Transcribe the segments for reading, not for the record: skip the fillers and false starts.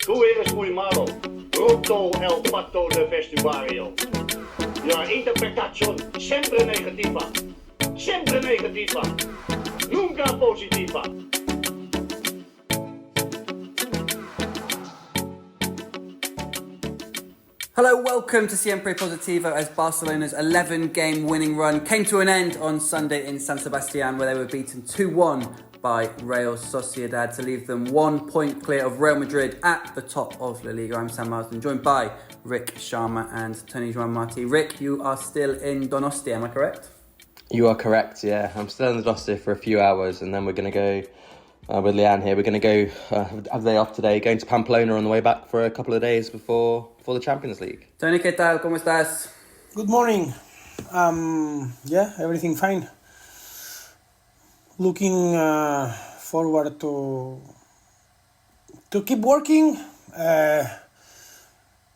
Tú eres muy malo. Roto el pato de vestuario. La interpretación siempre negativa. Siempre negativa. Nunca positiva. Hello, welcome to Siempre Positivo as Barcelona's 11-game winning run came to an end on Sunday in San Sebastian, where they were beaten 2-1 by Real Socieded to leave them 1 point clear of Real Madrid at the top of LaLiga. I'm Sam Marsden, joined by Rik Sharma and Toni Joan Marti. Rik, you are still in Donosti, am I correct? You are correct, yeah. I'm still in Donosti for a few hours, and then we're going to go, with Leanne here, we're going to go, have a day off today, going to Pamplona on the way back for a couple of days before the Champions League. Toni, ¿qué tal? ¿Cómo estás? Good morning. Everything fine. Looking forward to keep working.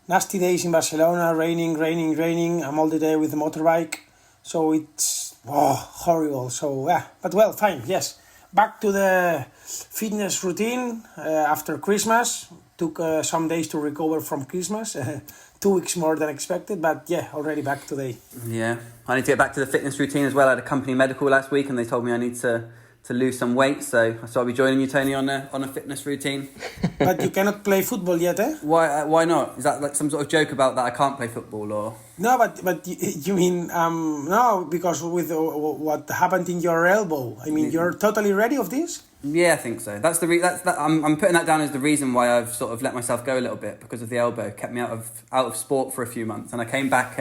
Nasty days in Barcelona, raining. I'm all the day with the motorbike, so it's horrible. So but well, fine. Yes, back to the fitness routine after Christmas. Took some days to recover from Christmas. 2 weeks more than expected, but yeah, already back today. Yeah, I need to get back to the fitness routine as well. I had a company medical last week and they told me I need to lose some weight, so I'll be joining you, Tony, on a fitness routine. But you cannot play football yet, eh? Why not? Is that like some sort of joke about that I can't play football, or? No, but you mean no, because with what happened in your elbow, I mean, you're totally ready of this? Yeah, I think so. That's I'm putting that down as the reason why I've sort of let myself go a little bit, because of the elbow. It kept me out of sport for a few months, and I came back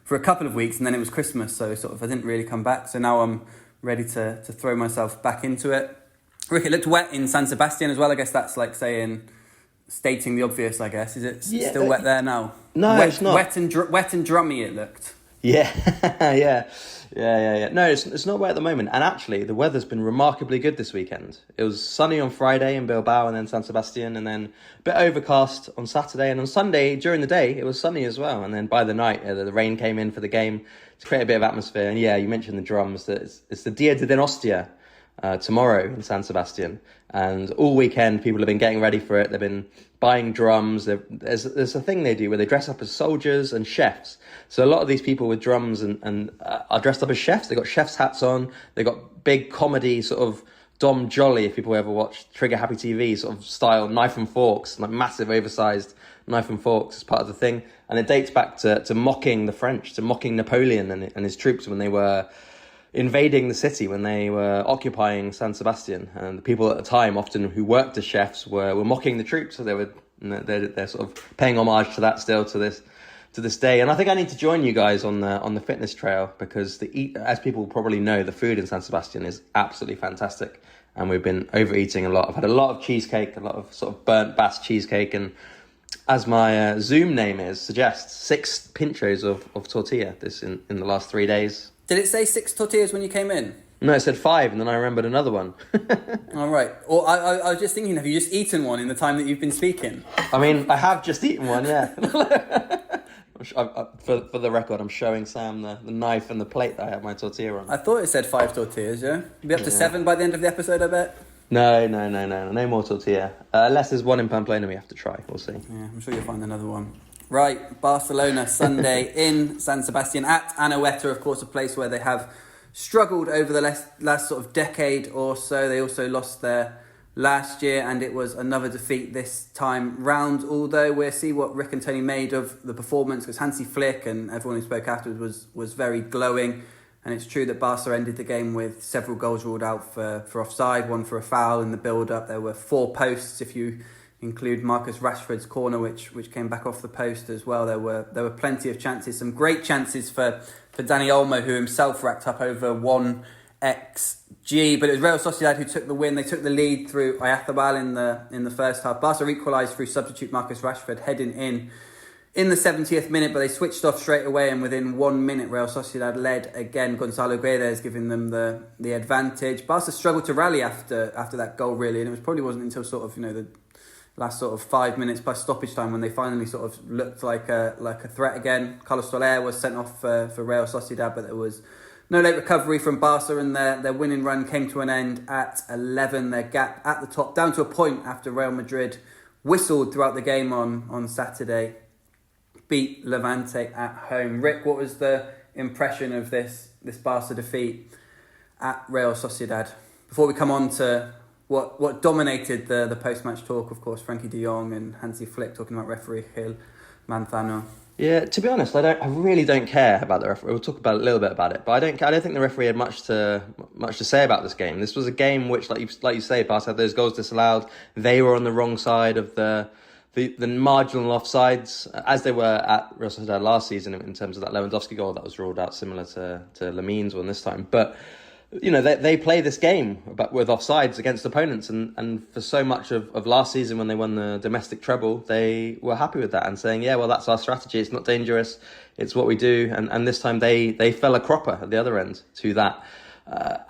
for a couple of weeks, and then it was Christmas, so sort of I didn't really come back. So now I'm ready to throw myself back into it. Rik, it looked wet in San Sebastian as well. I guess that's like stating the obvious, I guess. Is it still wet there now? No, it's not. Wet and drummy it looked. Yeah, yeah. No, it's not wet at the moment. And actually, the weather's been remarkably good this weekend. It was sunny on Friday in Bilbao and then San Sebastian, and then a bit overcast on Saturday. And on Sunday, during the day, it was sunny as well. And then by the night, the rain came in for the game to create a bit of atmosphere. And yeah, you mentioned the drums. It's the Dia de Donostia tomorrow in San Sebastian. And all weekend, people have been getting ready for it. They've been buying drums. There's a thing they do where they dress up as soldiers and chefs. So a lot of these people with drums and are dressed up as chefs. They got chefs' hats on. They got big comedy sort of Dom Jolly, if people ever watch Trigger Happy TV, sort of style knife and forks, like massive oversized knife and forks as part of the thing. And it dates back to mocking the French, to mocking Napoleon and his troops when they were invading the city, when they were occupying San Sebastian. And the people at the time, often who worked as chefs, were mocking the troops. So they're sort of paying homage to that still to this day. And I think I need to join you guys on the fitness trail, because as people probably know, the food in San Sebastian is absolutely fantastic. And we've been overeating a lot. I've had a lot of cheesecake, a lot of sort of burnt Basque cheesecake, and as my Zoom name suggests, 6 pinchos of tortilla in the last 3 days. Did it say 6 tortillas when you came in? No, it said 5, and then I remembered another one. All right. Or I was just thinking, have you just eaten one in the time that you've been speaking? I mean, I have just eaten one, yeah. For the record, I'm showing Sam the knife and the plate that I have my tortilla on. I thought it said 5 tortillas, yeah? Be up to 7 by the end of the episode, I bet? No more tortilla. Unless there's one in Pamplona we have to try, we'll see. Yeah, I'm sure you'll find another one. Right, Barcelona, Sunday in San Sebastian at Anoeta, of course, a place where they have struggled over the last sort of decade or so. They also lost there last year, and it was another defeat this time round. Although we'll see what Rik and Toni made of the performance, because Hansi Flick and everyone who spoke afterwards was very glowing. And it's true that Barca ended the game with several goals ruled out for offside, one for a foul in the build-up. There were 4 posts, if you include Marcus Rashford's corner, which came back off the post as well. There were plenty of chances, some great chances for Dani Olmo, who himself racked up over 1 XG. But it was Real Sociedad who took the win. They took the lead through Oyarzábal in the first half. Barca equalised through substitute Marcus Rashford heading in the 70th minute, but they switched off straight away, and within 1 minute Real Sociedad led again. Gonzalo Guedes giving them the advantage. Barca struggled to rally after that goal, really, and it probably wasn't until sort of the last sort of 5 minutes plus stoppage time when they finally sort of looked like a threat again. Carlos Soler was sent off for Real Sociedad, but there was no late recovery from Barca, and their winning run came to an end at 11. Their gap at the top down to a point after Real Madrid whistled throughout the game on Saturday, beat Levante at home. Rick, what was the impression of this Barca defeat at Real Sociedad? Before we come on to what dominated the post-match talk, of course, Frenkie de Jong and Hansi Flick talking about referee Gil Manzano. Yeah, to be honest, I really don't care about the referee. We'll talk about a little bit about it, but I don't think the referee had much to say about this game. This was a game which, like you say, Barca had those goals disallowed. They were on the wrong side of the marginal offsides, as they were at Real Sociedad last season in terms of that Lewandowski goal that was ruled out, similar to Lamin's one this time. But they play this game with offsides against opponents, and for so much of last season when they won the domestic treble, they were happy with that and saying, yeah, well, that's our strategy. It's not dangerous. It's what we do. And this time they fell a cropper at the other end to that.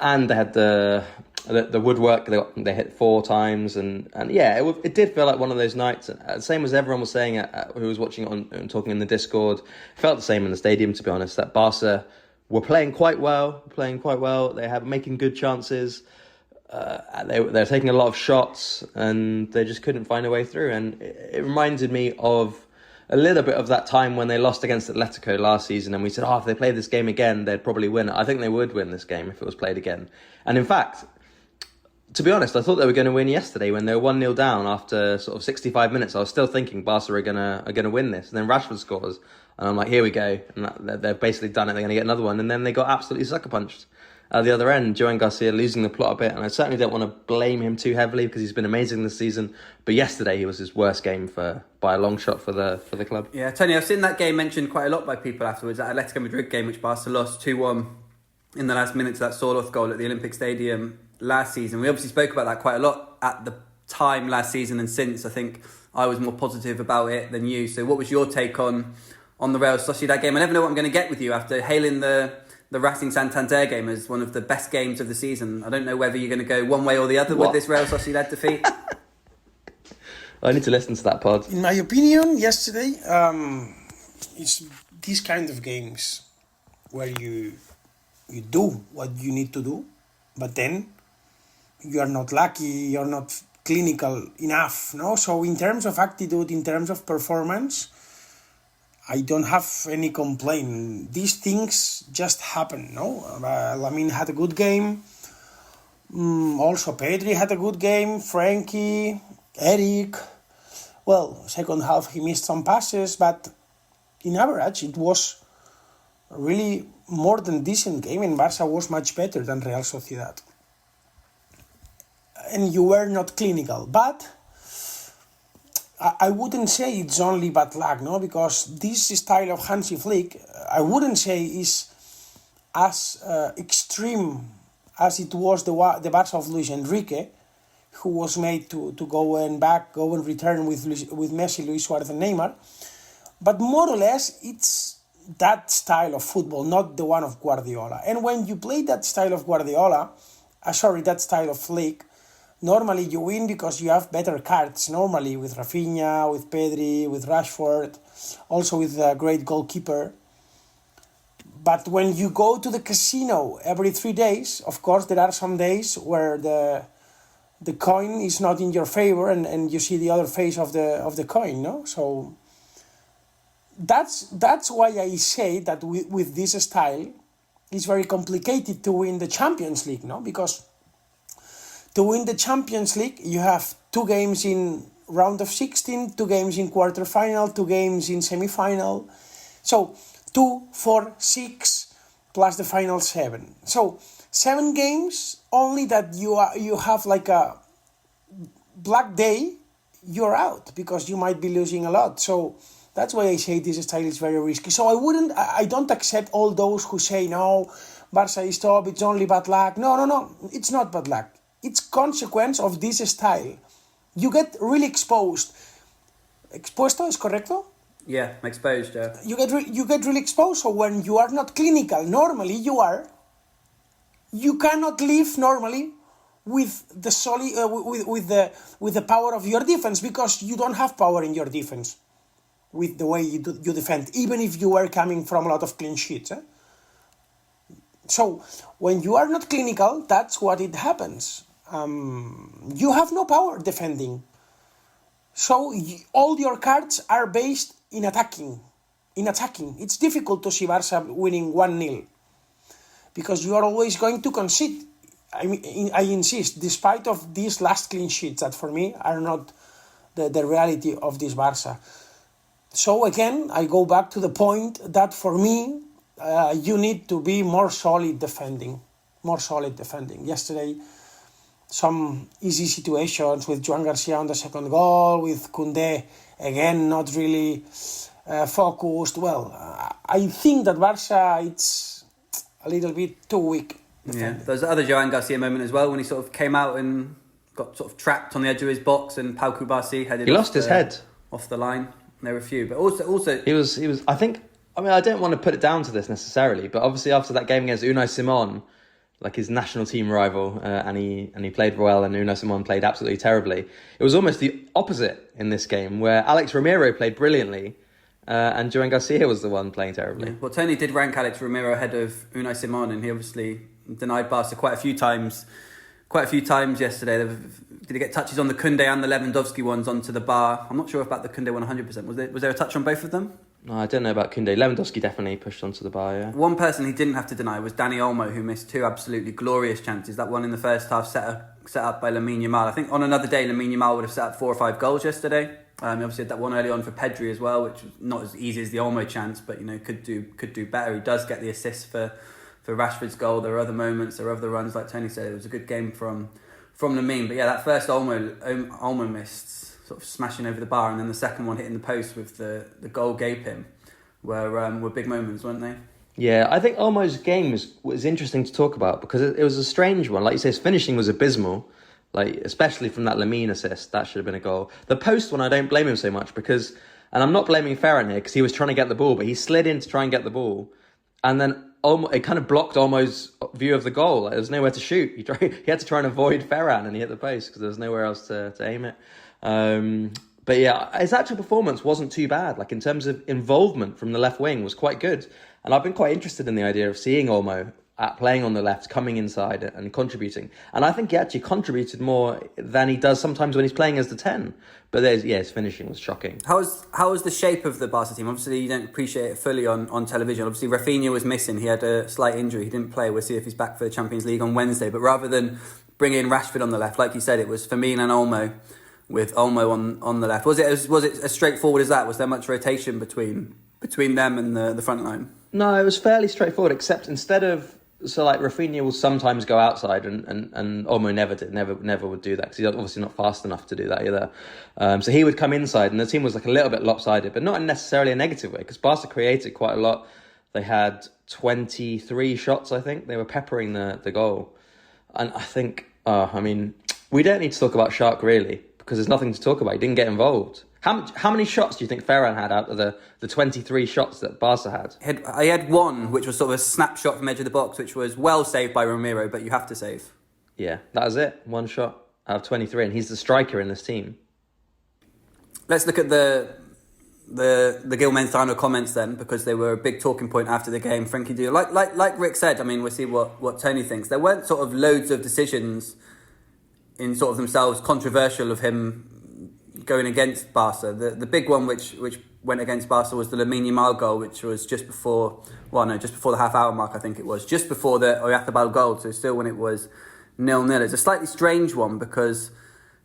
And they had the woodwork. They hit 4 times, and yeah, it did feel like one of those nights. Same as everyone was saying who was watching it and talking in the Discord. It felt the same in the stadium, to be honest. That Barca were playing quite well. They had making good chances. They were taking a lot of shots, and they just couldn't find a way through. And it reminded me of a little bit of that time when they lost against Atletico last season, and we said, if they played this game again, they'd probably win it. I think they would win this game if it was played again. And in fact, to be honest, I thought they were going to win yesterday when they were 1-0 down after sort of 65 minutes. I was still thinking Barca are gonna win this. And then Rashford scores, and I'm like, here we go. And they've basically done it. They're going to get another one. And then they got absolutely sucker punched at the other end. Joan Garcia losing the plot a bit. And I certainly don't want to blame him too heavily because he's been amazing this season. But yesterday he was his worst game by a long shot for the club. Yeah, Tony, I've seen that game mentioned quite a lot by people afterwards. That Atletico Madrid game, which Barca lost 2-1 in the last minutes, that Soloth goal at the Olympic Stadium last season. We obviously spoke about that quite a lot at the time last season, and since I think I was more positive about it than you. So what was your take on the Real Sociedad game? I never know what I'm going to get with you after hailing the Racing Santander game as one of the best games of the season. I don't know whether you're going to go one way or the other with this Real Sociedad defeat. I need to listen to that pod. In my opinion, yesterday, it's these kind of games where you do what you need to do, but then you are not lucky, you're not clinical enough, no? So in terms of attitude, in terms of performance, I don't have any complaint. These things just happen, no? Lamin had a good game. Also, Pedri had a good game. Frenkie, Eric. Well, second half he missed some passes, but in average it was really more than decent game, and Barca was much better than Real Sociedad. And you were not clinical, but I wouldn't say it's only bad luck, no? Because this style of Hansi Flick, I wouldn't say is as extreme as it was the Barça of Luis Enrique, who was made to go and return with Messi, Luis Suarez and Neymar. But more or less, it's that style of football, not the one of Guardiola. And when you play that style of that style of Flick, normally you win because you have better cards, normally with Rafinha, with Pedri, with Rashford, also with a great goalkeeper. But when you go to the casino every 3 days, of course there are some days where the coin is not in your favor and you see the other face of the coin, no? So that's why I say that with this style, it's very complicated to win the Champions League, no? Because to win the Champions League, you have 2 games in round of 16, 2 games in quarterfinal, 2 games in semi-final. So 2, 4, 6, plus the final 7. So 7 games, only that you have like a black day, you're out because you might be losing a lot. So that's why I say this style is very risky. So I don't accept all those who say, no, Barca is top, it's only bad luck. No, it's not bad luck. It's consequence of this style. You get really exposed. ¿Expuesto es correcto? Yeah, exposed, yeah. You get really exposed. So when you are not clinical, normally you cannot live normally with the with the power of your defense, because you don't have power in your defense with the way you defend, even if you are coming from a lot of clean sheets. So when you are not clinical, that's what it happens. You have no power defending. So all your cards are based in attacking. It's difficult to see Barça winning 1-0 because you are always going to concede. I insist, despite of these last clean sheets that for me are not the reality of this Barça. So again, I go back to the point that for me, you need to be more solid defending. Yesterday, some easy situations with Joan Garcia on the second goal, with Koundé, again, not really focused. Well, I think that Barça, it's a little bit too weak. Yeah, there's the other Joan Garcia moment as well when he sort of came out and got sort of trapped on the edge of his box and Pau Cubarsí headed. He lost his head off the line. There were a few, but also he was. I think. I mean, I don't want to put it down to this necessarily, but obviously after that game against Unai Simon, like his national team rival, and he played well, and Unai Simon played absolutely terribly. It was almost the opposite in this game, where Alex Romero played brilliantly, and Joan Garcia was the one playing terribly. Yeah. Well, Tony did rank Alex Romero ahead of Unai Simon, and he obviously denied Barca quite a few times yesterday. Did he get touches on the Koundé and the Lewandowski ones onto the bar? I'm not sure about the Koundé one 100%. Was there a touch on both of them? No, I don't know about Koundé. Lewandowski definitely pushed onto the bar, yeah. One person he didn't have to deny was Dani Olmo, who missed two absolutely glorious chances. That one in the first half set up by Lamine Yamal. I think on another day, Lamine Yamal would have set up 4 or 5 goals yesterday. He obviously had that one early on for Pedri as well, which was not as easy as the Olmo chance, but could do better. He does get the assist for Rashford's goal. There are other moments, there are other runs, like Tony said. It was a good game from Lamine. But yeah, that first Olmo missed, sort of smashing over the bar, and then the second one hitting the post with the goal gaping were big moments, weren't they? Yeah, I think Olmo's game was interesting to talk about because it was a strange one. Like you say, his finishing was abysmal, like especially from that Lamine assist. That should have been a goal. The post one, I don't blame him so much because, and I'm not blaming Ferran here because he was trying to get the ball, but he slid in to try and get the ball, and then Olmo, it kind of blocked Olmo's view of the goal. Like, there was nowhere to shoot. He had to try and avoid Ferran, and he hit the post because there was nowhere else to aim it. But yeah, his actual performance wasn't too bad. Like in terms of involvement from the left wing was quite good. And I've been quite interested in the idea of seeing Olmo playing on the left, coming inside and contributing. And I think he actually contributed more than he does sometimes when he's playing as the 10. But his finishing was shocking. How was the shape of the Barca team? Obviously, you don't appreciate it fully on television. Obviously, Rafinha was missing. He had a slight injury. He didn't play. We'll see if he's back for the Champions League on Wednesday. But rather than bring in Rashford on the left, like you said, it was Firmino and Olmo, with Olmo on the left. Was it as straightforward as that? Was there much rotation between them and the front line? No, it was fairly straightforward, except instead of... So, like, Rafinha will sometimes go outside and Olmo never would do that because he's obviously not fast enough to do that either. So he would come inside and the team was like a little bit lopsided, but not in necessarily a negative way because Barca created quite a lot. They had 23 shots, I think. They were peppering the goal. And I think, we don't need to talk about Shark really because there's nothing to talk about. He didn't get involved. How many shots do you think Ferran had out of the 23 shots that Barca had? I had one, which was sort of a snapshot from edge of the box, which was well saved by Romero, but you have to save. Yeah, that was it. One shot out of 23, and he's the striker in this team. Let's look at the Gil Manzano comments then, because they were a big talking point after the game. Frenkie de Jong, like Rick said, we'll see what Tony thinks. There weren't sort of loads of decisions in sort of themselves controversial of him going against Barca. The big one which went against Barca was the Lamine Yamal goal, which was just before the half-hour mark, I think it was. Just before the Oyarzabal goal, so still when it was 0-0. It's a slightly strange one because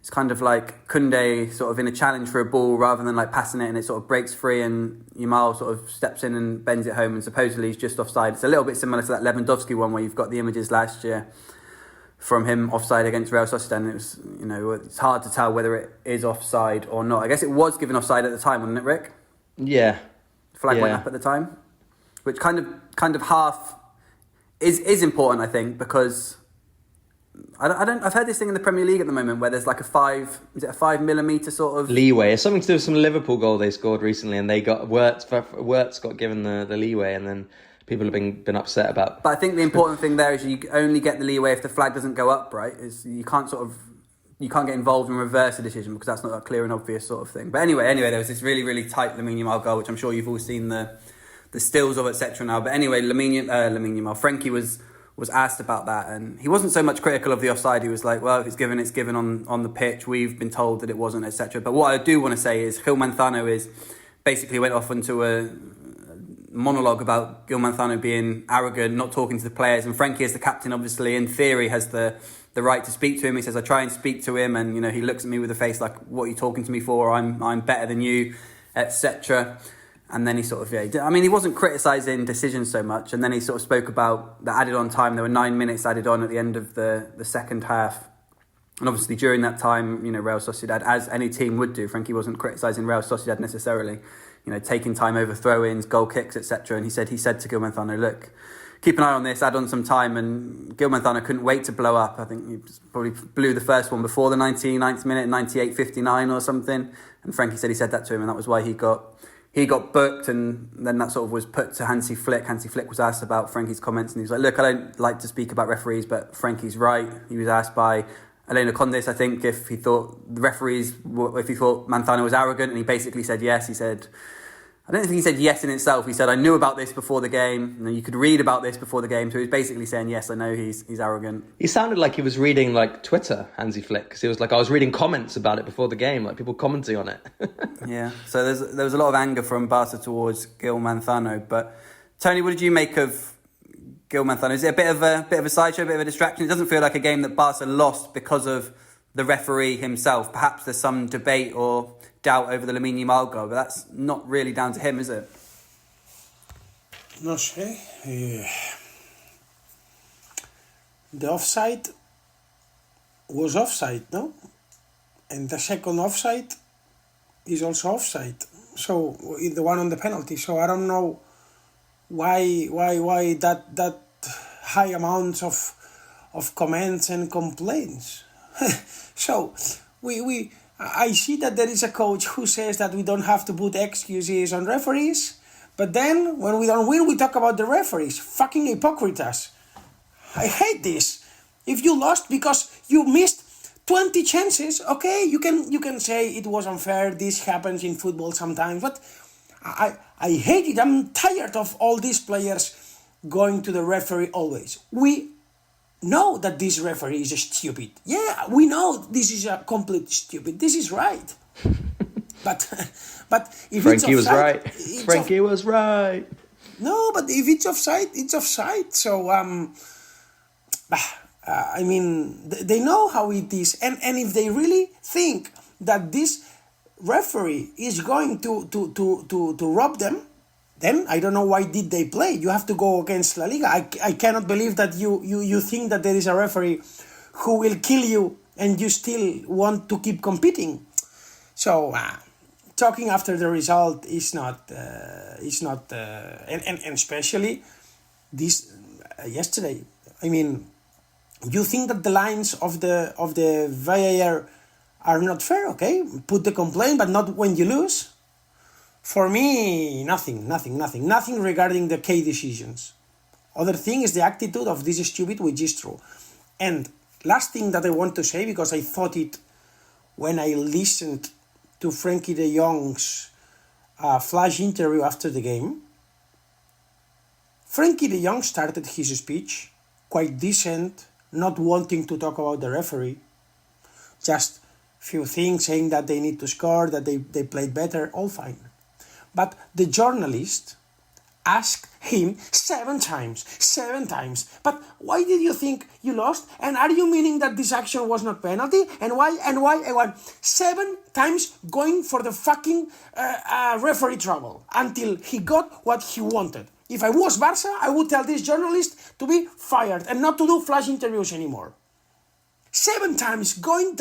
it's kind of like Koundé sort of in a challenge for a ball rather than like passing it and it sort of breaks free and Yamal sort of steps in and bends it home and supposedly he's just offside. It's a little bit similar to that Lewandowski one where you've got the images last year from him offside against Real Socieded, and it was, it's hard to tell whether it is offside or not. I guess it was given offside at the time, wasn't it, Rick? Yeah. Flag went up at the time, which kind of half is important, I think, because I've heard this thing in the Premier League at the moment where there's like a 5 millimeter sort of leeway. It's something to do with some Liverpool goal they scored recently, and they got Wirtz got given the leeway, and then people have been upset about. But I think the important thing there is you only get the leeway if the flag doesn't go up, right? Is you can't get involved and reverse a decision because that's not a clear and obvious sort of thing. But anyway, there was this really, really tight Lamine Yamal goal, which I'm sure you've all seen the stills of, etc. now. But anyway, Lamine Yamal, Frenkie was was asked about that, and he wasn't so much critical of the offside. He was like, well, if it's given on the pitch. We've been told that it wasn't, etc. But what I do want to say is Gil Manzano basically went off into a monologue about Gil Manzano being arrogant, not talking to the players, and Frenkie, as the captain, obviously in theory has the right to speak to him. He says, I try and speak to him, and he looks at me with a face like, what are you talking to me for? I'm better than you, etc. And then he sort of, he wasn't criticising decisions so much. And then he sort of spoke about the added on time. There were 9 minutes added on at the end of the second half. And obviously during that time, Real Sociedad, as any team would do, Frenkie wasn't criticising Real Sociedad necessarily, taking time over throw-ins, goal kicks, etc. And he said to Gil Manzano, look, keep an eye on this, add on some time. And Gil Manzano couldn't wait to blow up. I think he probably blew the first one before the 99th minute, 98:59 or something. And Frenkie said he said that to him, and that was why he got booked. And then that sort of was put to Hansi Flick. Hansi Flick was asked about Frenkie's comments, and he was like, look, I don't like to speak about referees, but Frenkie's right. He was asked by Elena Condes, I think, if he thought Manzano was arrogant, and he basically said yes. He said, I don't think he said yes in itself. He said, I knew about this before the game. You could read about this before the game. So he was basically saying, yes, I know he's arrogant. He sounded like he was reading Twitter, Hansi Flick, because he was like, I was reading comments about it before the game, like people commenting on it. Yeah, so there was a lot of anger from Barca towards Gil Manzano. But Tony, what did you make of Gil Manzano? Is it a bit of a sideshow, a bit of a distraction? It doesn't feel like a game that Barca lost because of the referee himself. Perhaps there's some debate or doubt over the Lamine Yamal goal, but that's not really down to him, is it? No sé. The offside was offside, no? And the second offside is also offside. So the one on the penalty. So I don't know why that high amounts of comments and complaints. So I see that there is a coach who says that we don't have to put excuses on referees, but then when we don't win, we talk about the referees. Fucking hypocrites. I hate this. If you lost because you missed 20 chances, okay, you can say it was unfair, this happens in football sometimes, but I hate it. I'm tired of all these players going to the referee always. We know that this referee is stupid. Yeah, we know this is a complete stupid. This is right. but if Frenkie it's offside, was right. Frenkie was right. No, but if it's offside, it's offside. So they know how it is, and if they really think that this referee is going to rob them, then I don't know why did they play. You have to go against LaLiga. I cannot believe that you think that there is a referee who will kill you and you still want to keep competing. So talking after the result is not and especially this yesterday. I mean, you think that the lines of the VAR are not fair? Okay, put the complaint, but not when you lose. For me, nothing regarding the key decisions. Other thing is the attitude of this stupid, which is true. And last thing that I want to say, because I thought it when I listened to Frenkie de Jong's flash interview after the game. Frenkie de Jong started his speech quite decent, not wanting to talk about the referee. Just few things, saying that they need to score, that they played better, all fine. But the journalist asked him seven times. But why did you think you lost? And are you meaning that this action was not penalty? And why? I want 7 times going for the fucking referee trouble until he got what he wanted. If I was Barça, I would tell this journalist to be fired and not to do flash interviews anymore. 7 times going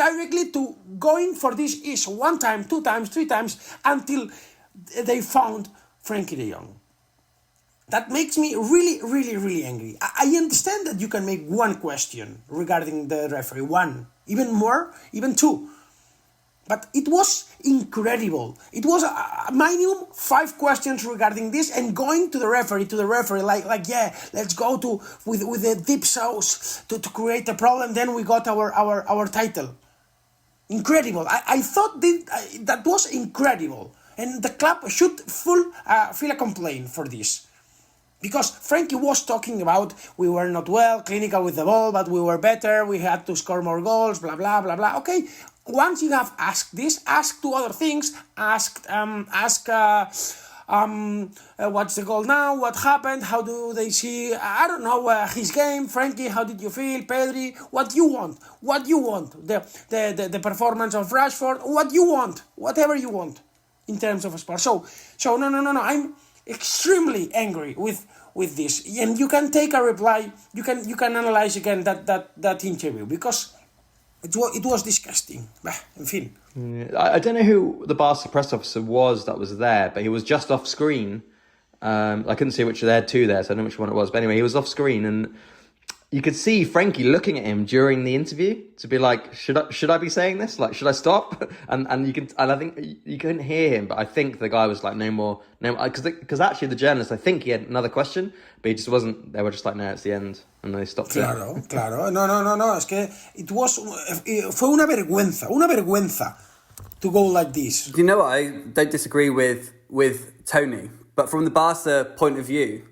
for this issue, 1 time, 2 times, 3 times, until they found Frenkie de Jong. That makes me really, really, really angry. I understand that you can make 1 question regarding the referee, 1, even more, even 2. But it was incredible. It was a minimum 5 questions regarding this, and going to the referee, like yeah, let's go with the deep sauce to create a problem. Then we got our title. Incredible. I thought that was incredible, and the club should feel a complaint for this. Because Frenkie was talking about we were not well, clinical with the ball, but we were better, we had to score more goals, blah, blah, blah, blah. Okay, once you have asked this, ask two other things. What's the goal now? What happened? How do they see, I don't know, his game? Frenkie, how did you feel? Pedri, what you want? The performance of Rashford, what you want? Whatever you want in terms of sport. So no. I'm extremely angry with this. And you can take a reply, you can analyze again that interview, because it was disgusting. En fin. I don't know who the Barca press officer was that was there, but he was just off screen. I couldn't see which there had two there, so I don't know which one it was. But anyway, he was off screen, and you could see Frenkie looking at him during the interview to be like, should I be saying this? Like, should I stop? And I think you couldn't hear him, but I think the guy was like, no more, because actually the journalist, I think he had another question, but he just wasn't. They were just like, no, it's the end, and they stopped. Claro. No. Es que fue una vergüenza to go like this. Do you know what? I don't disagree with Tony, but from the Barca point of view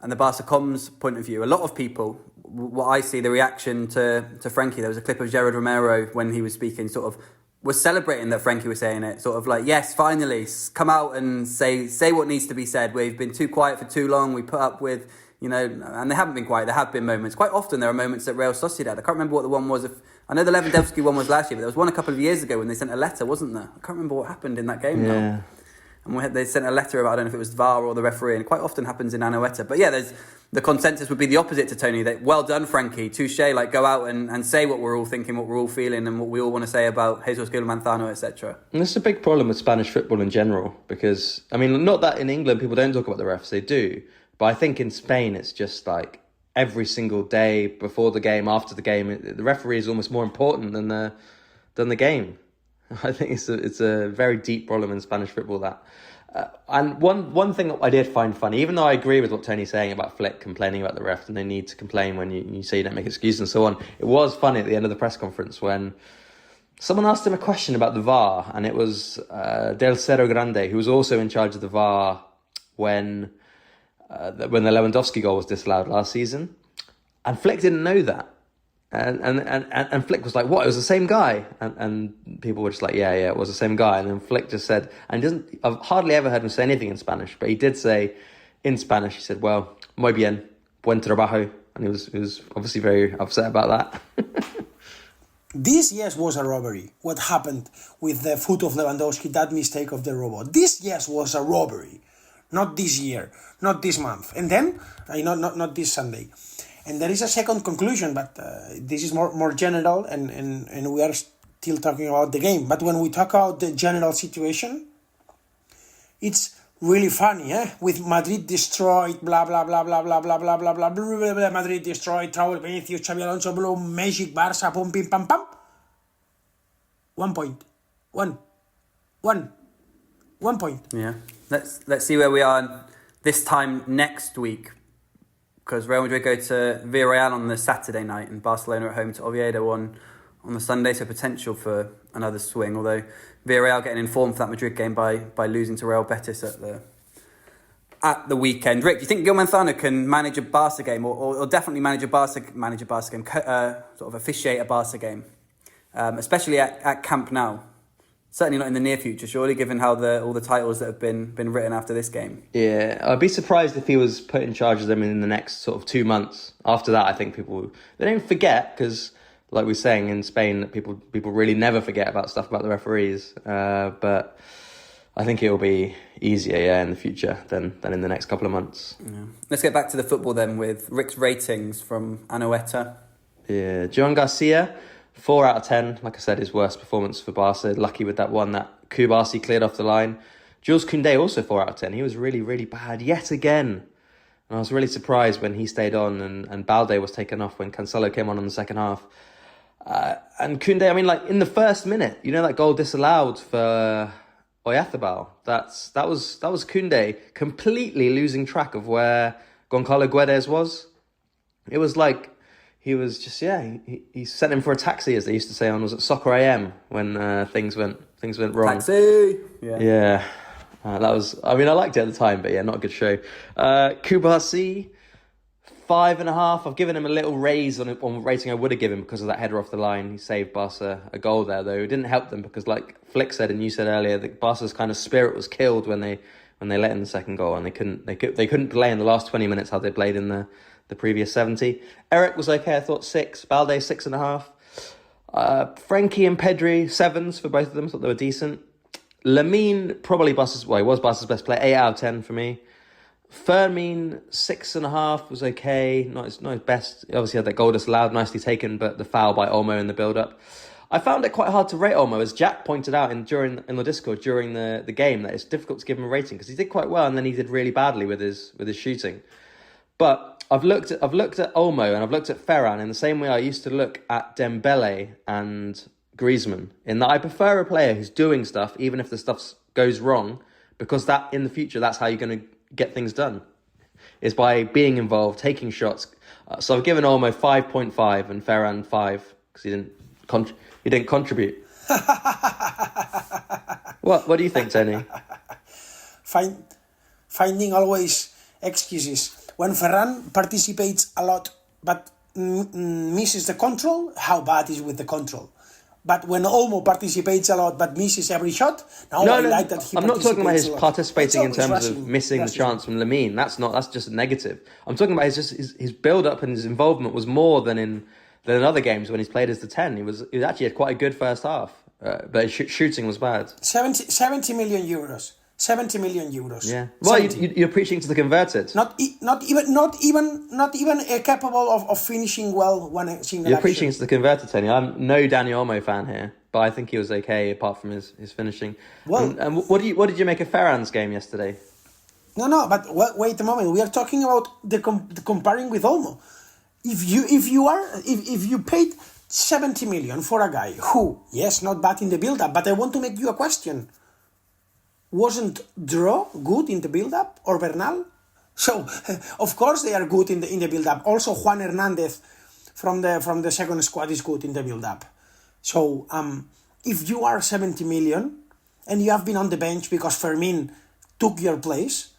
and the Barca comms point of view, a lot of people, what I see, the reaction to Frenkie, there was a clip of Gerard Romero when he was speaking, sort of was celebrating that Frenkie was saying it, sort of like, yes, finally, come out and say what needs to be said. We've been too quiet for too long. We put up with, and they haven't been quiet. There have been moments. Quite often there are moments at Real Sociedad. I can't remember what the one was. I know the Lewandowski one was last year, but there was one a couple of years ago when they sent a letter, wasn't there? I can't remember what happened in that game now. And they sent a letter about, I don't know if it was VAR or the referee, and it quite often happens in Anoeta. But yeah, the consensus would be the opposite to Tony, that well done, Frenkie, touche, like go out and say what we're all thinking, what we're all feeling, and what we all want to say about Jesús, Manzano, etc. And this is a big problem with Spanish football in general, because, I mean, not that in England people don't talk about the refs, they do, but I think in Spain it's just like every single day, before the game, after the game, the referee is almost more important than the game. I think it's a very deep problem in Spanish football, that. And one thing that I did find funny, even though I agree with what Tony's saying about Flick complaining about the ref, and they need to complain when you say you don't make excuses and so on, it was funny at the end of the press conference when someone asked him a question about the VAR, and it was Del Cerro Grande, who was also in charge of the VAR when the Lewandowski goal was disallowed last season, and Flick didn't know that. And Flick was like, what, it was the same guy? And people were just like, yeah, it was the same guy. And then Flick just said, I've hardly ever heard him say anything in Spanish, but he did say in Spanish, he said, well, muy bien, buen trabajo. And he was obviously very upset about that. This, yes, was a robbery. What happened with the foot of Lewandowski, that mistake of the robot. This, yes, was a robbery. Not this year, not this month. And then, not this Sunday. And there is a second conclusion, but this is more general, and we are still talking about the game. But when we talk about the general situation, it's really funny, with Madrid destroyed, blah, blah, blah, blah, blah, blah, blah, blah, blah, blah, blah, blah, Madrid destroyed, Raúl Vinicius, Xabi Alonso, blue, Magic, Barça, pum, pim, pam, pam. 1 point. One point. Yeah. Let's see where we are this time next week. Because Real Madrid go to Villarreal on the Saturday night and Barcelona at home to Oviedo on the Sunday, so potential for another swing, although Villarreal getting informed for that Madrid game by losing to Real Betis at the weekend. Rick, do you think Gil Manzano can manage a Barca game or definitely manage a Barca game, sort of officiate a Barca game, especially at Camp Nou? Certainly not in the near future, surely, given how all the titles that have been written after this game. Yeah, I'd be surprised if he was put in charge of them in the next sort of 2 months. After that, I think they don't forget, because like we were saying in Spain, people really never forget about stuff about the referees. But I think it will be easier, in the future than in the next couple of months. Yeah. Let's get back to the football then with Rick's ratings from Anoeta. Yeah, Joan Garcia, 4 out of 10, like I said, his worst performance for Barca. Lucky with that one that Kubasi cleared off the line. Jules Koundé also 4 out of 10. He was really, really bad yet again. And I was really surprised when he stayed on and Balde was taken off when Cancelo came on in the second half. And Koundé, I mean, like in the first minute, that goal disallowed for Oyarzábal. That was Koundé completely losing track of where Goncalo Guedes was. It was like he was just, he sent him for a taxi, as they used to say on, was it Soccer AM, when things went wrong. Taxi! Yeah. That was, I mean, I liked it at the time, but yeah, not a good show. Kubasi, 5.5. I've given him a little raise on rating I would have given him because of that header off the line. He saved Barca a goal there, though. It didn't help them because, like Flick said and you said earlier, that Barca's kind of spirit was killed when they let in the second goal, and they couldn't play in the last 20 minutes how they played in the previous 70. Eric was okay, I thought 6. Balde 6.5. Frenkie and Pedri 7s for both of them. Thought they were decent. Lamine probably was Barca's best player. 8 out of 10 for me. Fermin 6.5 was okay. Not his best. He obviously had that goal disallowed, nicely taken, but the foul by Olmo in the build-up. I found it quite hard to rate Olmo, as Jack pointed out in the Discord during the game, that it's difficult to give him a rating because he did quite well and then he did really badly with his shooting. But I've looked at Olmo and I've looked at Ferran in the same way I used to look at Dembele and Griezmann, in that I prefer a player who's doing stuff even if the stuff goes wrong, because that in the future that's how you're going to get things done, is by being involved, taking shots. So I've given Olmo 5.5 and Ferran 5 because he didn't contribute. What do you think, Tony? Finding always excuses. When Ferran participates a lot but misses the control, how bad is with the control? But when Olmo participates a lot but misses every shot, I'm not talking about his participating in terms of missing the chance from Lamine. That's just a negative. I'm talking about his build-up and his involvement was more than in other games when he's played as the 10. He actually had quite a good first half, but his shooting was bad. 70 million euros. 70 million euros. Yeah. Well, you're preaching to the converted. Not even capable of finishing well one single. You're preaching to the converted, Tony. I'm no Dani Olmo fan here, but I think he was okay apart from his finishing. Well, and what did you make of Ferran's game yesterday? No, but wait a moment. We are talking about the comparing with Olmo. If you paid 70 million for a guy who, yes, not bad in the build-up, but I want to make you a question. Wasn't Dro good in the build-up, or Bernal? So, of course they are good in the build-up. Also, Juan Hernandez from the second squad is good in the build-up. So, if you are 70 million and you have been on the bench because Fermin took your place,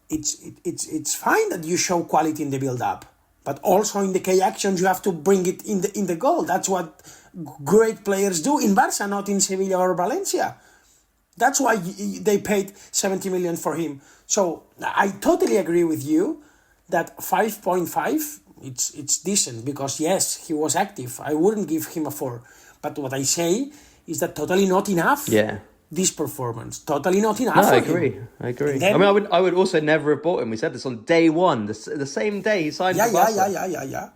it's fine that you show quality in the build-up. But also in the key actions, you have to bring it in the goal. That's what great players do in Barça, not in Sevilla or Valencia. That's why they paid 70 million for him. So I totally agree with you that 5.5, it's decent because, yes, he was active. I wouldn't give him a 4. But what I say is that totally not enough. Yeah. This performance, totally not enough. No, I agree. Then, I would also never have bought him. We said this on day one, the same day he signed for Barca. Yeah.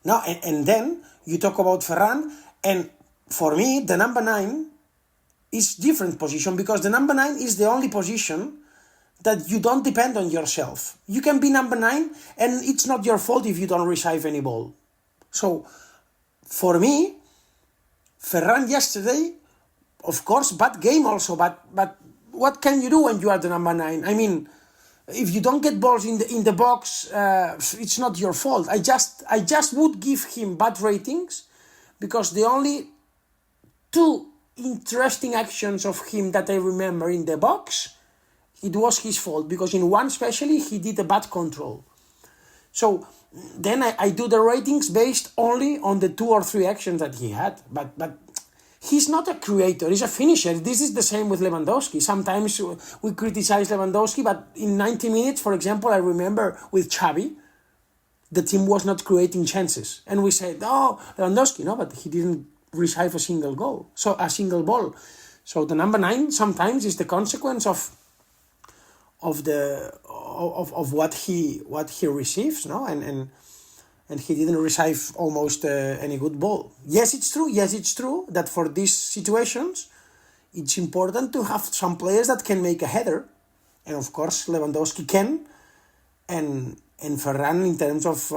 No, and then you talk about Ferran, and for me, the number 9 is different position because the number 9 is the only position that you don't depend on yourself. You can be number 9, and it's not your fault if you don't receive any ball. So, for me, Ferran yesterday, of course, bad game also, but what can you do when you are the number 9? I mean, if you don't get balls in the box, it's not your fault. I just would give him bad ratings because the only 2 interesting actions of him that I remember in the box, it was his fault because in one especially he did a bad control. So then I do the ratings based only on the 2 or 3 actions that he had, but he's not a creator, he's a finisher. This is the same with Lewandowski. Sometimes we criticize Lewandowski, but in 90 minutes, for example, I remember with Xavi, the team was not creating chances. And we said, Lewandowski, no, but he didn't receive a single goal, so a single ball. So the number 9 sometimes is the consequence of what he receives, no, and he didn't receive almost any good ball. Yes, it's true that for these situations, it's important to have some players that can make a header, and of course Lewandowski can, and Ferran in terms of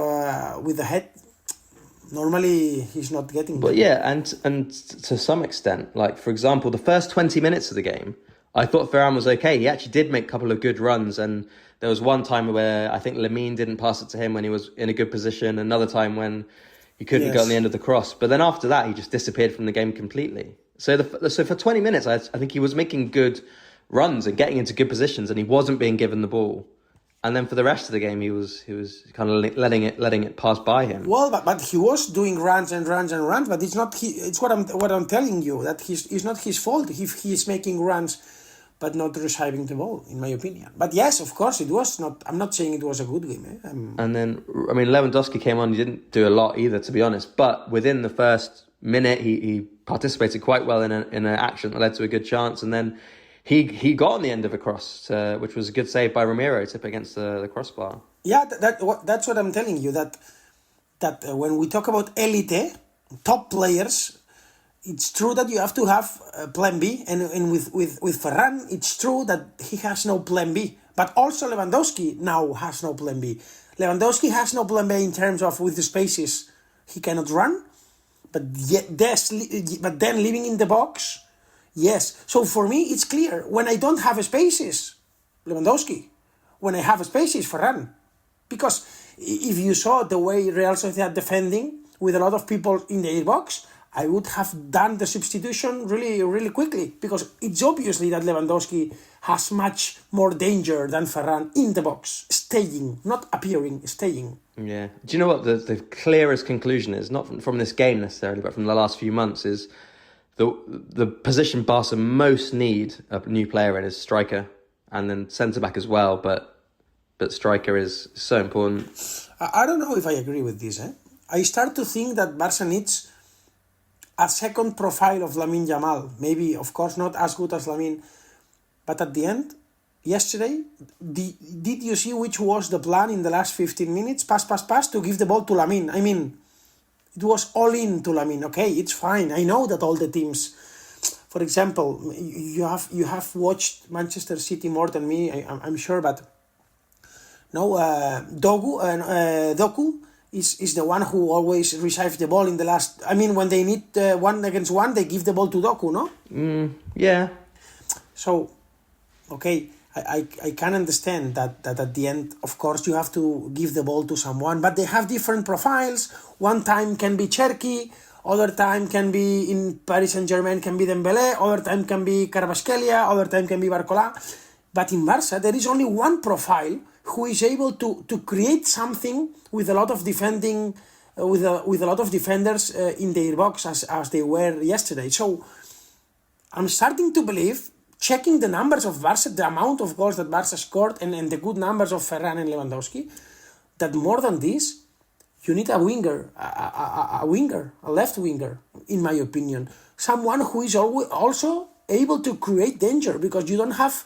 with the head. Normally, he's not getting. But yeah, and to some extent, like for example, the first 20 minutes of the game, I thought Ferran was okay. He actually did make a couple of good runs, and there was one time where I think Lamine didn't pass it to him when he was in a good position. Another time when he couldn't get on the end of the cross. But then after that, he just disappeared from the game completely. So for 20 minutes, I think he was making good runs and getting into good positions, and he wasn't being given the ball. And then for the rest of the game, he was kind of letting it pass by him. Well, but he was doing runs and runs and runs. But it's not. It's what I'm telling you, that it's not his fault if he's making runs, but not receiving the ball, in my opinion. But yes, of course, it was not. I'm not saying it was a good game. And then Lewandowski came on. He didn't do a lot either, to be honest. But within the first minute, he participated quite well in an action that led to a good chance, and then. He got on the end of a cross, which was a good save by Romero, tip against the crossbar. Yeah, that's what I'm telling you. That when we talk about elite, top players, it's true that you have to have plan B. And with Ferran, it's true that he has no plan B. But also Lewandowski now has no plan B. Lewandowski has no plan B in terms of with the spaces he cannot run. But then living in the box... Yes, so for me it's clear. When I don't have spaces, Lewandowski. When I have spaces, Ferran. Because if you saw the way Real Socieded defending with a lot of people in the box, I would have done the substitution really, really quickly. Because it's obviously that Lewandowski has much more danger than Ferran in the box. Staying, not appearing, staying. Yeah. Do you know what the clearest conclusion is? Not from this game necessarily, but from the last few months is... The position Barca most need a new player in is striker, and then centre-back as well, but striker is so important. I don't know if I agree with this. I start to think that Barca needs a second profile of Lamine Yamal. Maybe, of course, not as good as Lamine, but at the end, yesterday, did you see which was the plan in the last 15 minutes? Pass, to give the ball to Lamine. I mean... It was all in to Lamine. Okay, it's fine. I know that all the teams, for example, you have watched Manchester City more than me. I'm sure, but no, Doku is the one who always receives the ball in the last. I mean, when they need 1-on-1, they give the ball to Doku. No. Yeah. So, okay. I can understand that at the end, of course, you have to give the ball to someone, but they have different profiles. One time can be Cherki, other time can be in Paris Saint-Germain, can be Dembélé, other time can be Kvaratskhelia, other time can be Barcola. But in Barça, there is only one profile who is able to create something with a lot of defending, with a lot of defenders in their box as they were yesterday. So I'm starting to believe, checking the numbers of Barça, the amount of goals that Barça scored, and the good numbers of Ferran and Lewandowski, that more than this, you need a winger, a left winger, in my opinion. Someone who is also able to create danger, because you don't have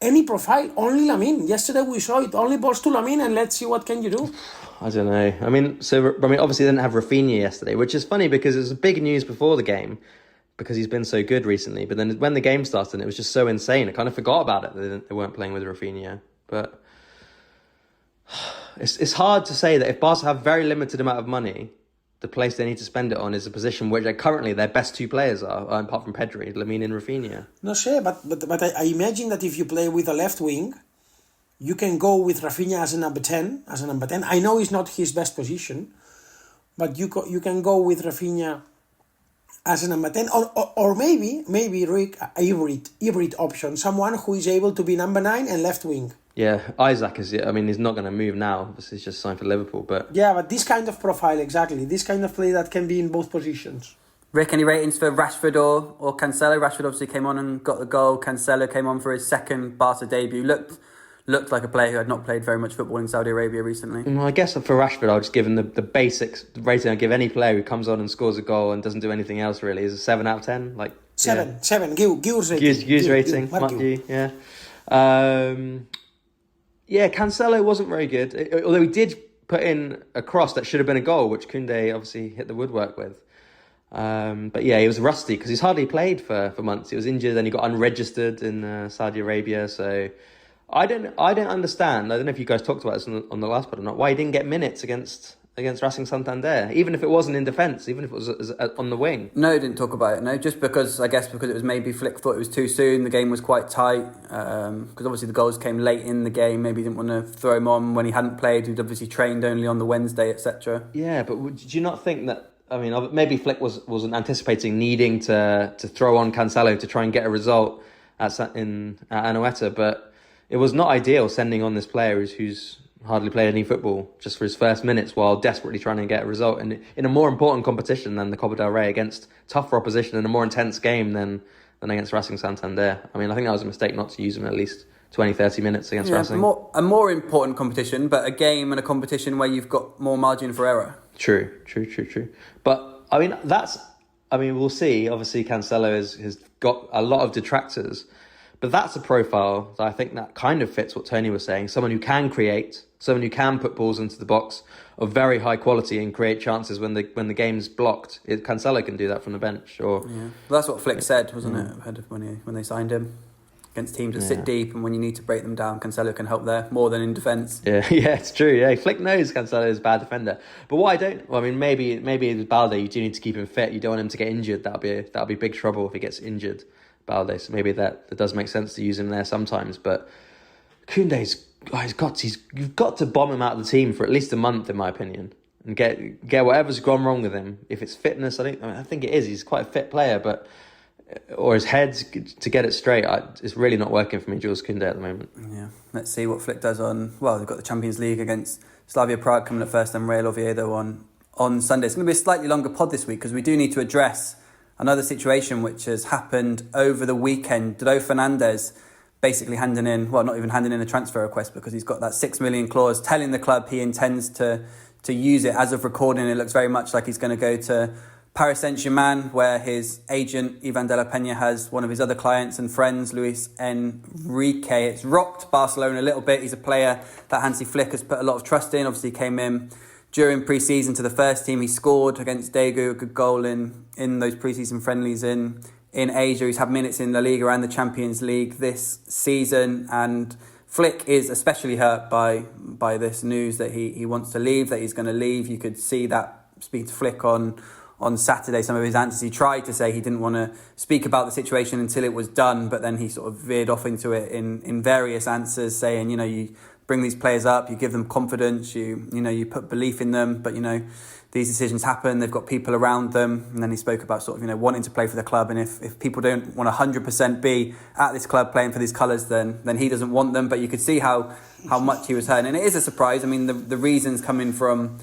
any profile, only Lamine. Yesterday we saw it, only balls to Lamine, and let's see what can you do. I don't know. Obviously they didn't have Rafinha yesterday, which is funny because it was big news before the game, because he's been so good recently. But then when the game started, it was just so insane. I kind of forgot about it. They weren't playing with Rafinha. But it's hard to say that if Barca have very limited amount of money, the place they need to spend it on is a position where currently their best two players are, apart from Pedri, Lamine and Rafinha. No, sure, but I imagine that if you play with a left wing, you can go with Rafinha as a number 10. I know it's not his best position, but you can go with Rafinha as a number 10, or maybe Rik, a hybrid option, someone who is able to be number 9 and left wing. Yeah, Isaac he's not going to move now. Obviously, he's just signed for Liverpool, but... Yeah, but this kind of profile, exactly. This kind of play that can be in both positions. Rick, any ratings for Rashford or Cancelo? Rashford obviously came on and got the goal. Cancelo came on for his second Barca debut. Looked like a player who had not played very much football in Saudi Arabia recently. I guess for Rashford, I'll just give him the basics rating I give any player who comes on and scores a goal and doesn't do anything else really. Is a 7 out of 10. Like 7. Gil's rating. Gil's rating. Yeah. Yeah, Cancelo wasn't very good. Although he did put in a cross that should have been a goal, which Koundé obviously hit the woodwork with. But yeah, he was rusty because he's hardly played for months. He was injured, then he got unregistered in Saudi Arabia. So I don't understand. I don't know if you guys talked about this on the last pod or not. Why he didn't get minutes against Racing Santander, even if it wasn't in defence, even if it was on the wing. No, didn't talk about it. No, just because it was maybe Flick thought it was too soon. The game was quite tight because obviously the goals came late in the game. Maybe he didn't want to throw him on when he hadn't played. He'd obviously trained only on the Wednesday, etc. Yeah, but did you not think that? I mean, maybe Flick wasn't anticipating needing to throw on Cancelo to try and get a result at Anoeta, but it was not ideal sending on this player who's hardly played any football just for his first minutes while desperately trying to get a result in a more important competition than the Copa del Rey against tougher opposition in a more intense game than against Racing Santander. I mean, I think that was a mistake not to use him at least 20, 30 minutes against Racing. A more important competition, but a game and a competition where you've got more margin for error. True. But, I mean, we'll see. Obviously, Cancelo has got a lot of detractors, but that's a profile that I think that kind of fits what Tony was saying. Someone who can create, someone who can put balls into the box of very high quality and create chances when the game's blocked. Cancelo can do that from the bench. Well, that's what Flick said, wasn't it, ahead of when they signed him? Against teams that sit deep, and when you need to break them down, Cancelo can help there more than in defence. Yeah, it's true. Yeah, Flick knows Cancelo is a bad defender, but maybe with Balde, you do need to keep him fit. You don't want him to get injured. That'll be big trouble if he gets injured, Balde. So maybe that does make sense to use him there sometimes. But Koundé's you've got to bomb him out of the team for at least a month, in my opinion, and get whatever's gone wrong with him. If it's fitness, I think it is. He's quite a fit player, but. Or his head to get it straight, it's really not working for me, Jules Koundé, at the moment. Yeah, let's see what Flick does they've got the Champions League against Slavia Prague coming up first and Real Oviedo on Sunday. It's going to be a slightly longer pod this week because we do need to address another situation which has happened over the weekend. Dro Fernández basically not even handing in a transfer request because he's got that 6 million clause telling the club he intends to use it. As of recording, it looks very much like he's going to go to Paris Saint-Germain, where his agent, Ivan de la Peña, has one of his other clients and friends, Luis Enrique. It's rocked Barcelona a little bit. He's a player that Hansi Flick has put a lot of trust in. Obviously, came in during pre-season to the first team. He scored against Daegu, a good goal in those pre-season friendlies in Asia. He's had minutes in LaLiga and the Champions League this season. And Flick is especially hurt by this news that he wants to leave, that he's going to leave. You could see that speaking to Flick on Saturday, some of his answers, he tried to say he didn't want to speak about the situation until it was done, but then he sort of veered off into it in various answers, saying, you bring these players up, you give them confidence, you put belief in them, but these decisions happen, they've got people around them. And then he spoke about sort of wanting to play for the club, and if people don't want 100% be at this club playing for these colours, then he doesn't want them. But you could see how much he was hurt, and it is a surprise. I mean, the reasons coming from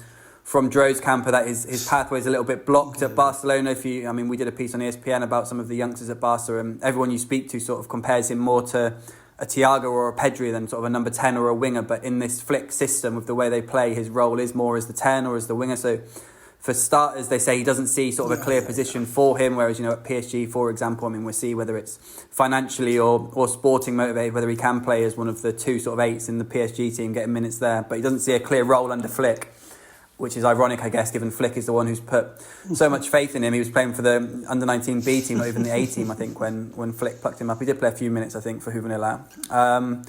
Dro's camper that his pathway is a little bit blocked at Barcelona. We did a piece on ESPN about some of the youngsters at Barca, and everyone you speak to sort of compares him more to a Thiago or a Pedri than sort of a number 10 or a winger. But in this Flick system, with the way they play, his role is more as the 10 or as the winger. So for starters, they say he doesn't see sort of a clear position for him, whereas, at PSG, for example, we'll see whether it's financially or sporting motivated, whether he can play as one of the two sort of eights in the PSG team, getting minutes there. But he doesn't see a clear role under Flick, which is ironic, I guess, given Flick is the one who's put so much faith in him. He was playing for the under-19 B team, not even the A team, I think, when Flick plucked him up. He did play a few minutes, I think, for Juvenil. And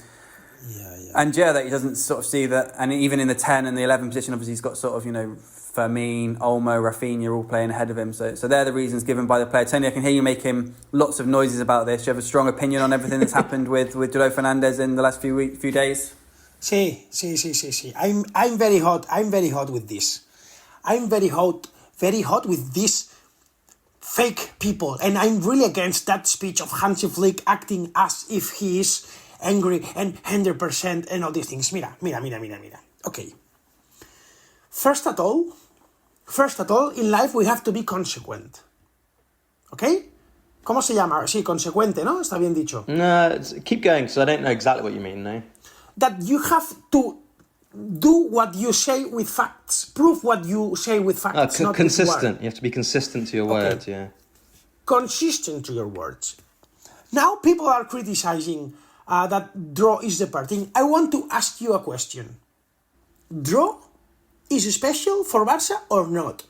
that he doesn't sort of see that. And even in the 10 and the 11 position, obviously he's got sort of, Fermin, Olmo, Rafinha all playing ahead of him. So they're the reasons given by the player. Tony, I can hear you making lots of noises about this. Do you have a strong opinion on everything that's happened with Dro Fernández in the last few days? Sí. I'm very hot. I'm very hot with this. I'm very hot with these fake people, and I'm really against that speech of Hansi Flick acting as if he is angry and 100% and all these things. Mira. Okay. First of all, in life we have to be consequent. Okay? ¿Cómo se llama? Sí, consecuente, ¿no? Está bien dicho. No, keep going, because I don't know exactly what you mean, no? That you have to do what you say with facts. Prove what you say with facts. Not consistent. With words. You have to be consistent to your words, yeah. Consistent to your words. Now people are criticizing that Dro is departing. I want to ask you a question. Dro is special for Barça or not?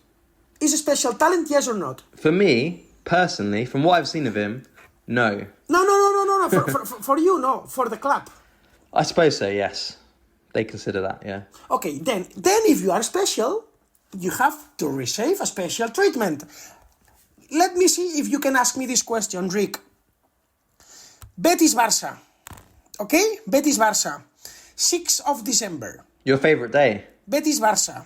Is a special talent, yes or not? For me, personally, from what I've seen of him, no. No. For you, no. For the club. I suppose so, yes. They consider that, yeah. Okay, then if you are special, you have to receive a special treatment. Let me see if you can ask me this question, Rik. Betis Barça. Okay? Betis Barça. 6th of December. Your favourite day? Betis Barça.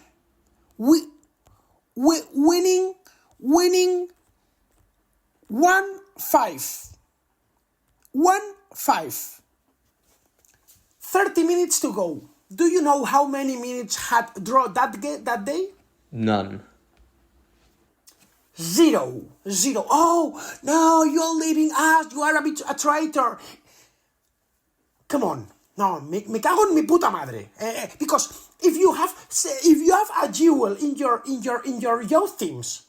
Winning 1-5. 1-5. 30 minutes to go. Do you know how many minutes had Dro that day? None. Zero. Oh, no, you're leaving us. You are a traitor. Come on. No, me cago en mi puta madre. Because if you have a jewel in your youth teams,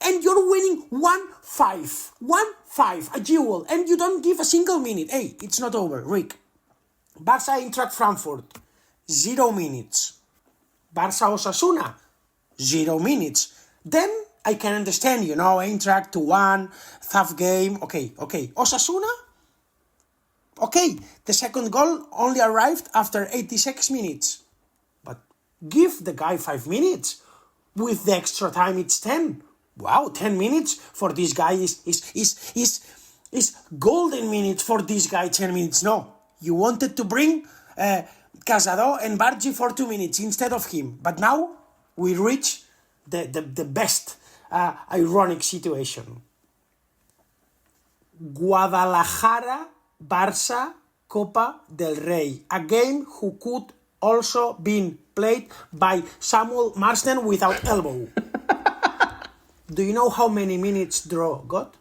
and you're winning 1-5, a jewel, and you don't give a single minute. Hey, it's not over, Rik. Barça Eintracht Frankfurt, 0 minutes. Barça Osasuna, 0 minutes. Then I can understand, Eintracht 2-1, tough game. Okay. Osasuna? Okay, the second goal only arrived after 86 minutes. But give the guy 5 minutes. With the extra time, it's 10. Wow, 10 minutes for this guy is golden minutes for this guy, 10 minutes. No, you wanted to bring Casado and Bargi for 2 minutes instead of him. But now we reach the best ironic situation. Guadalajara, Barça, Copa del Rey. A game who could also been played by Samuel Marsden without elbow. Do you know how many minutes Dro got?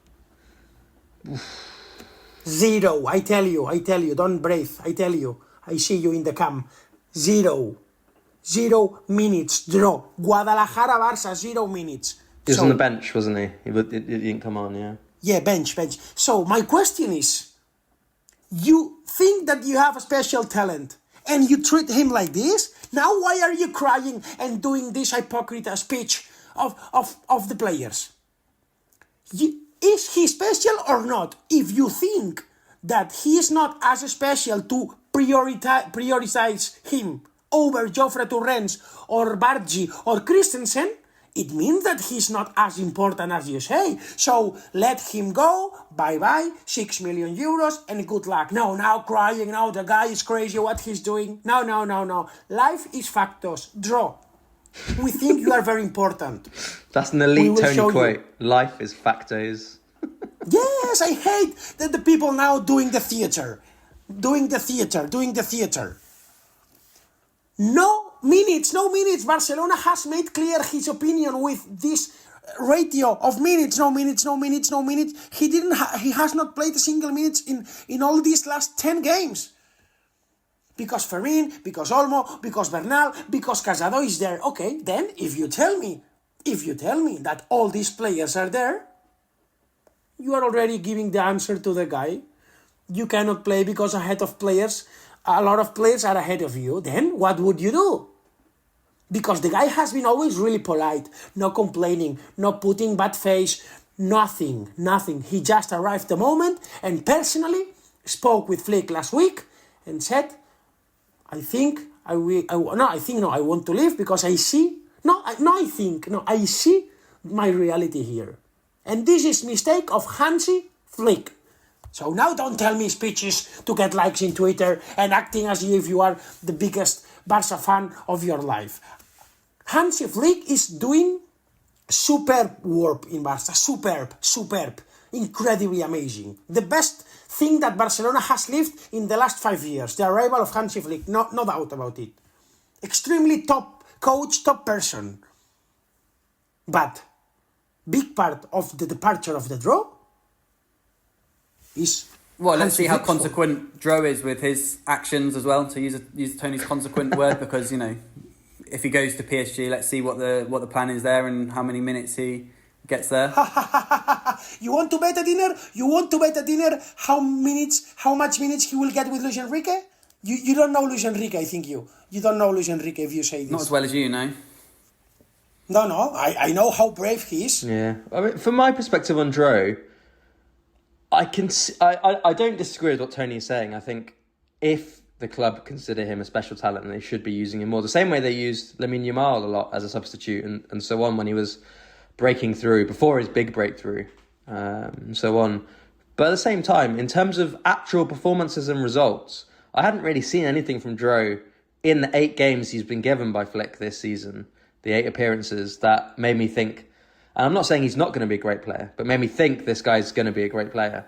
0. I tell you, don't breathe. I tell you, I see you in the cam. 0 minutes, Dro. Guadalajara, Barça, 0 minutes. He was on the bench, wasn't he? He didn't come on, yeah. Yeah, bench. So my question is, you think that you have a special talent and you treat him like this? Now why are you crying and doing this hypocrite speech of the players? Is he special or not? If you think that he is not as special to prioritize him over Joffre Torrens or Bargi or Christensen, it means that he's not as important as you say. So let him go, bye-bye, 6 million euros, and good luck. No, now crying, now the guy is crazy, what he's doing. No. Life is factos. Draw. We think you are very important. That's an elite Tony quote. Life is factos. Yes, I hate that the people now doing the theater. No minutes. Barcelona has made clear his opinion with this ratio of minutes. No minutes. He has not played a single minute in all these last 10 games. Because Fermin, because Olmo, because Bernal, because Casado is there. Okay, then if you tell me that all these players are there, you are already giving the answer to the guy. You cannot play because a lot of players are ahead of you. Then what would you do? Because the guy has been always really polite, no complaining, no putting bad face, nothing. He just arrived the moment and personally spoke with Flick last week and said, I want to leave because I see my reality here. And this is mistake of Hansi Flick. So now don't tell me speeches to get likes in Twitter and acting as if you are the biggest Barça fan of your life. Hansi Flick is doing superb work in Barça. Superb. Incredibly amazing. The best thing that Barcelona has lived in the last 5 years. The arrival of Hansi Flick. No doubt about it. Extremely top coach, top person. But big part of the departure of the Draw is... Well, let's see how consequent Dro is with his actions as well, to use Tony's consequent word, because, if he goes to PSG, let's see what the plan is there and how many minutes he gets there. You want to bet a dinner? How much minutes he will get with Luis Enrique? You don't know Luis Enrique, I think you don't know Luis Enrique if you say this. Not as well as you know. No, I know how brave he is. Yeah, I mean, from my perspective on Dro, I don't disagree with what Tony is saying. I think if the club consider him a special talent, and they should be using him more, the same way they used Lamine Yamal a lot as a substitute and so on when he was breaking through, before his big breakthrough, and so on. But at the same time, in terms of actual performances and results, I hadn't really seen anything from Dro in the 8 games he's been given by Flick this season, the 8 appearances, that made me think, and I'm not saying he's not going to be a great player, but made me think this guy's going to be a great player.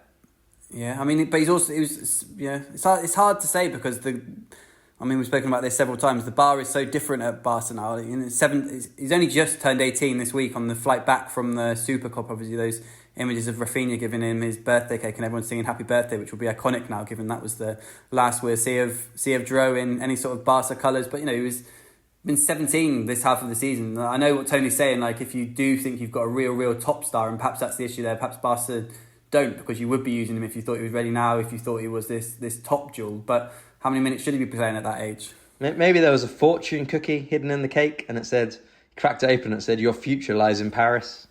Yeah, I mean, but it's hard to say because we've spoken about this several times. The bar is so different at Barca now. He's only just turned 18 this week on the flight back from the Super Cup. Obviously, those images of Rafinha giving him his birthday cake and everyone singing happy birthday, which will be iconic now, given that was the last we'll see of Dro in any sort of Barca colours. But, he was been 17 this half of the season. I know what Tony's saying, like, if you do think you've got a real top star, and perhaps that's the issue there, perhaps Barca don't, because you would be using him if you thought he was ready now, if you thought he was this top jewel. But how many minutes should he be playing at that age? Maybe there was a fortune cookie hidden in the cake and it said, cracked it open and it said, your future lies in Paris.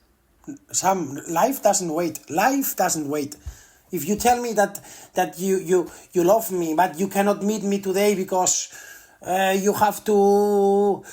Sam, life doesn't wait. Life doesn't wait. If you tell me that you love me, but you cannot meet me today because you have to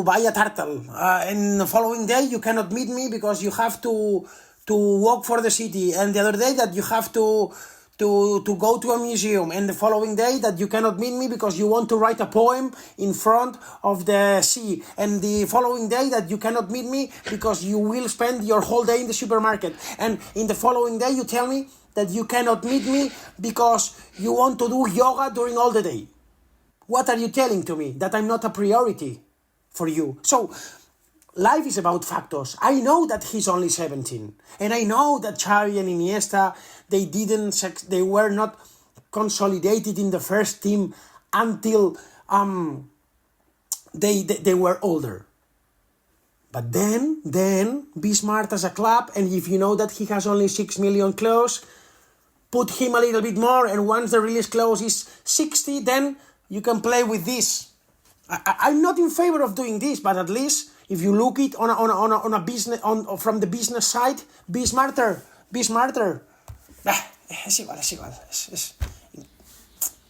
buy a turtle, and the following day you cannot meet me because you have to walk for the city, and the other day that you have to go to a museum, and the following day that you cannot meet me because you want to write a poem in front of the sea, and the following day that you cannot meet me because you will spend your whole day in the supermarket, and in the following day you tell me that you cannot meet me because you want to do yoga during all the day. What are you telling to me? That I'm not a priority for you. So life is about factors. I know that he's only 17. And I know that Xavi and Iniesta, they were not consolidated in the first team until they were older. But then be smart as a club, and if you know that he has only 6 million clause, put him a little bit more, and once the release clause is 60, then you can play with this. I'm not in favor of doing this, but at least if you look it on a business from the business side, be smarter. Es igual.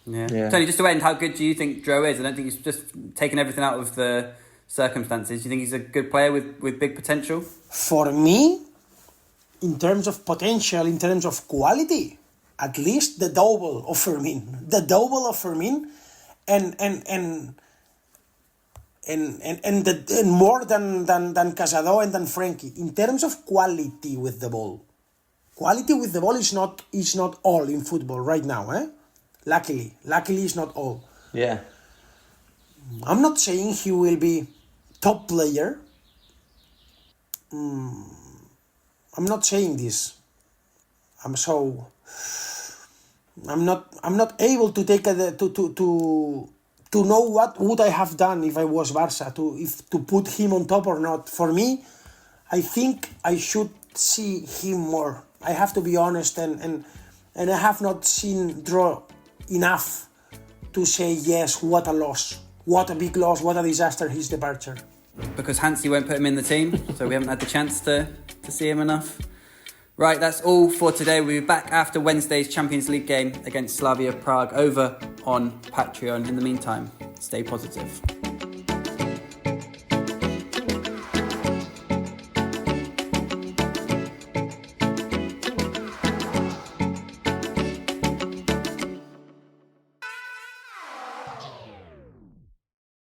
Yeah. Tony, just to end, how good do you think Dro is? I don't think he's just taken everything out of the circumstances. Do you think he's a good player with big potential? For me, in terms of potential, in terms of quality, at least the double of Fermin. And more than Casado and than Frenkie. In terms of quality with the ball. Quality with the ball is not all in football right now, eh? Luckily it's not all. Yeah. I'm not saying he will be top player. I'm not saying this. I'm not able to take to know what would I have done if I was Barça, to put him on top or not. For me, I think I should see him more. I have to be honest, and I have not seen Dro enough to say yes, what a loss, what a big loss, what a disaster his departure. Because Hansi won't put him in the team, so we haven't had the chance to see him enough. Right, that's all for today. We'll be back after Wednesday's Champions League game against Slavia Prague over on Patreon. In the meantime, stay positive.